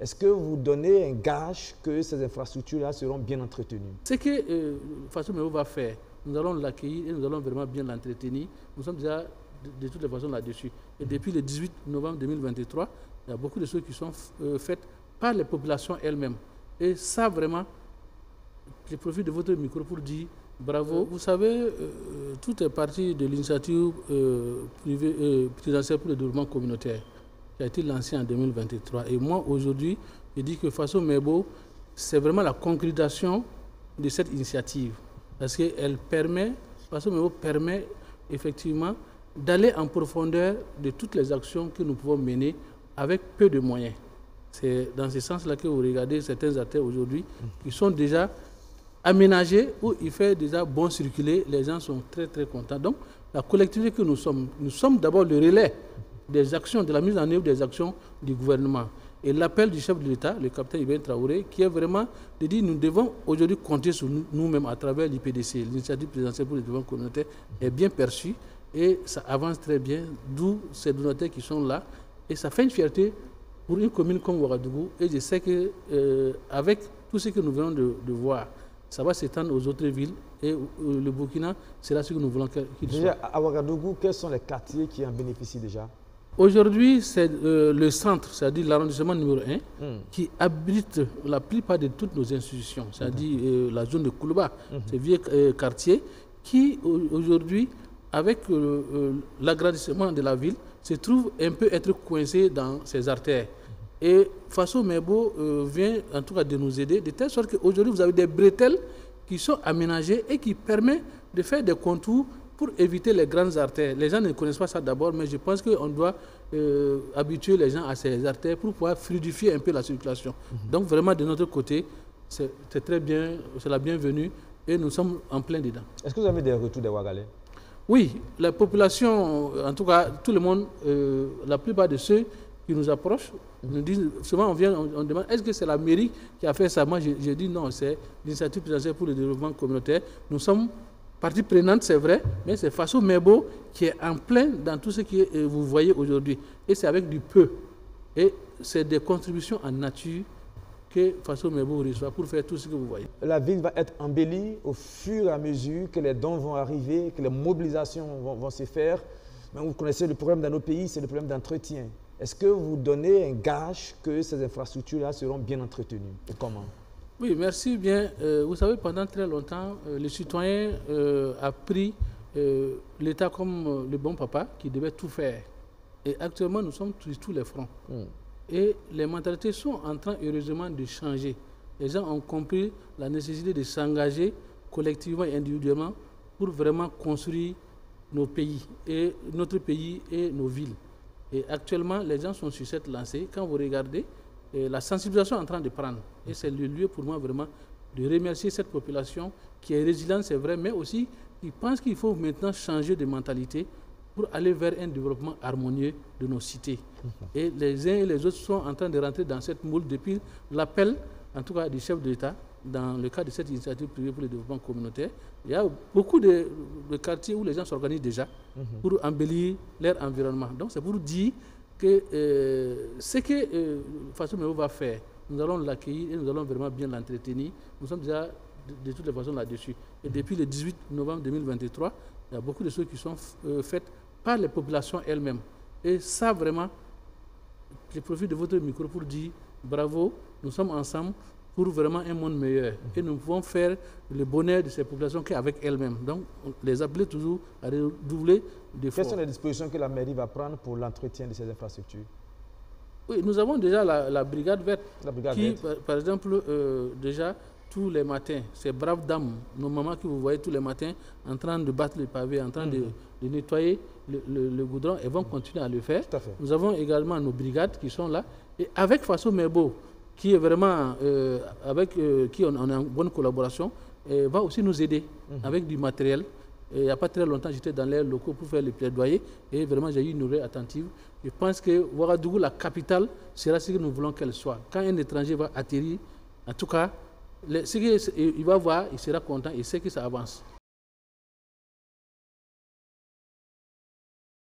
Est-ce que vous donnez un gage que ces infrastructures-là seront bien entretenues? Ce que Faso Mebo va faire, nous allons l'accueillir et nous allons vraiment bien l'entretenir. Nous sommes déjà de toutes les façons là-dessus. Et depuis le 18 novembre 2023, il y a beaucoup de choses qui sont faites par les populations elles-mêmes. Et ça, vraiment, je profite de votre micro pour dire bravo. Vous savez, tout est parti de l'initiative présidentielle pour le développement communautaire qui a été lancée en 2023. Et moi, aujourd'hui, je dis que Faso Mebo, c'est vraiment la concrétisation de cette initiative. Parce qu'elle permet, Faso Mebo permet effectivement d'aller en profondeur de toutes les actions que nous pouvons mener avec peu de moyens. C'est dans ce sens-là que vous regardez certains artères aujourd'hui qui sont déjà aménagés où il fait déjà bon circuler, les gens sont très très contents. Donc la collectivité que nous sommes d'abord le relais des actions, de la mise en œuvre des actions du gouvernement. Et l'appel du chef de l'État, le capitaine Ibrahim Traoré, qui est vraiment de dire nous devons aujourd'hui compter sur nous-mêmes à travers l'IPDC, l'initiative présidentielle pour le développement communautaire, est bien perçue et ça avance très bien, d'où ces donateurs qui sont là. Et ça fait une fierté pour une commune comme Ouagadougou. Et je sais qu'avec tout ce que nous venons de voir, ça va s'étendre aux autres villes. Et le Burkina, c'est là ce que nous voulons qu'il soit. Déjà, à Ouagadougou, quels sont les quartiers qui en bénéficient déjà? Aujourd'hui, c'est le centre, c'est-à-dire l'arrondissement numéro 1, qui abrite la plupart de toutes nos institutions, c'est-à-dire la zone de Koulouba, ce vieux quartier, qui aujourd'hui, avec l'agrandissement de la ville, se trouve un peu être coincé dans ses artères. Et Faso Mebo vient en tout cas de nous aider, de telle sorte qu'aujourd'hui, vous avez des bretelles qui sont aménagées et qui permettent de faire des contours pour éviter les grandes artères. Les gens ne connaissent pas ça d'abord, mais je pense qu'on doit habituer les gens à ces artères pour pouvoir fluidifier un peu la circulation. Donc vraiment, de notre côté, c'est très bien, c'est la bienvenue et nous sommes en plein dedans. Est-ce que vous avez des retours des Ouagalais? Oui, la population, en tout cas, tout le monde, la plupart de ceux qui nous approchent, nous disent, souvent on demande, est-ce que c'est la mairie qui a fait ça? Moi, je dis non, c'est l'initiative présidentielle pour le développement communautaire. Nous sommes partie prenante, c'est vrai, mais c'est Faso Mebo qui est en plein dans tout ce que vous voyez aujourd'hui. Et c'est avec du peu. Et c'est des contributions en nature que Faso Mebo reçoit pour faire tout ce que vous voyez. La ville va être embellie au fur et à mesure que les dons vont arriver, que les mobilisations vont se faire. Mais vous connaissez le problème dans nos pays, c'est le problème d'entretien. Est-ce que vous donnez un gage que ces infrastructures-là seront bien entretenues? Et comment? Oui, merci bien. Vous savez, pendant très longtemps, les citoyens ont pris l'État comme le bon papa qui devait tout faire. Et actuellement, nous sommes sur tous les fronts. Et les mentalités sont en train, heureusement, de changer. Les gens ont compris la nécessité de s'engager collectivement et individuellement pour vraiment construire nos pays, et notre pays et nos villes. Et actuellement, les gens sont sur cette lancée. Quand vous regardez, la sensibilisation est en train de prendre. Et c'est le lieu pour moi vraiment de remercier cette population qui est résiliente, c'est vrai, mais aussi qui pense qu'il faut maintenant changer de mentalité pour aller vers un développement harmonieux de nos cités. Et les uns et les autres sont en train de rentrer dans cette moule depuis l'appel, en tout cas du chef de l'État, dans le cadre de cette initiative privée pour le développement communautaire. Il y a beaucoup de quartiers où les gens s'organisent déjà pour embellir leur environnement. Donc c'est pour dire que ce que Faso Mebo va faire, nous allons l'accueillir et nous allons vraiment bien l'entretenir. Nous sommes déjà de toutes les façons là-dessus. Et depuis le 18 novembre 2023, il y a beaucoup de choses qui sont faites par les populations elles-mêmes. Et ça, vraiment, je profite de votre micro pour dire bravo, nous sommes ensemble pour vraiment un monde meilleur. Et nous pouvons faire le bonheur de ces populations qu'avec elles-mêmes. Donc, on les appelle toujours à redoubler d'efforts. Quelles sont les dispositions que la mairie va prendre pour l'entretien de ces infrastructures? Oui, nous avons déjà la brigade verte qui, par exemple, déjà, tous les matins, ces braves dames, nos mamans que vous voyez tous les matins en train de battre les pavés, en train de nettoyer le goudron, elles vont continuer à le faire. Nous avons également nos brigades qui sont là. Et avec Faso Mebo, qui est vraiment, avec qui on a une bonne collaboration, va aussi nous aider avec du matériel. Et il n'y a pas très longtemps, j'étais dans les locaux pour faire le plaidoyer et vraiment j'ai eu une oreille attentive. Je pense que Ouagadougou, la capitale, sera ce que nous voulons qu'elle soit. Quand un étranger va atterrir, en tout cas, ce qu'il va voir, il sera content et sait que ça avance.